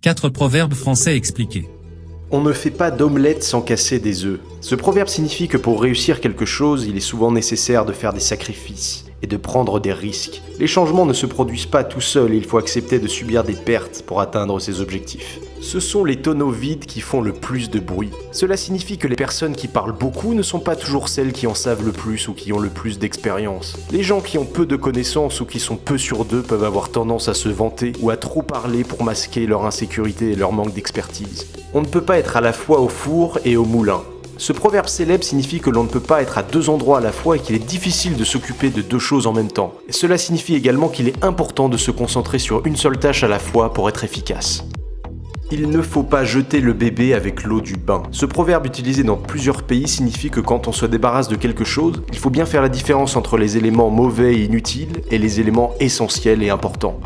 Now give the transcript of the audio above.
4 proverbes français expliqués. On ne fait pas d'omelette sans casser des œufs. Ce proverbe signifie que pour réussir quelque chose, il est souvent nécessaire de faire des sacrifices et de prendre des risques. Les changements ne se produisent pas tout seuls et il faut accepter de subir des pertes pour atteindre ses objectifs. Ce sont les tonneaux vides qui font le plus de bruit. Cela signifie que les personnes qui parlent beaucoup ne sont pas toujours celles qui en savent le plus ou qui ont le plus d'expérience. Les gens qui ont peu de connaissances ou qui sont peu sûrs d'eux peuvent avoir tendance à se vanter ou à trop parler pour masquer leur insécurité et leur manque d'expertise. On ne peut pas être à la fois au four et au moulin. Ce proverbe célèbre signifie que l'on ne peut pas être à 2 endroits à la fois et qu'il est difficile de s'occuper de 2 choses en même temps. Et cela signifie également qu'il est important de se concentrer sur une seule tâche à la fois pour être efficace. Il ne faut pas jeter le bébé avec l'eau du bain. Ce proverbe utilisé dans plusieurs pays signifie que quand on se débarrasse de quelque chose, il faut bien faire la différence entre les éléments mauvais et inutiles et les éléments essentiels et importants.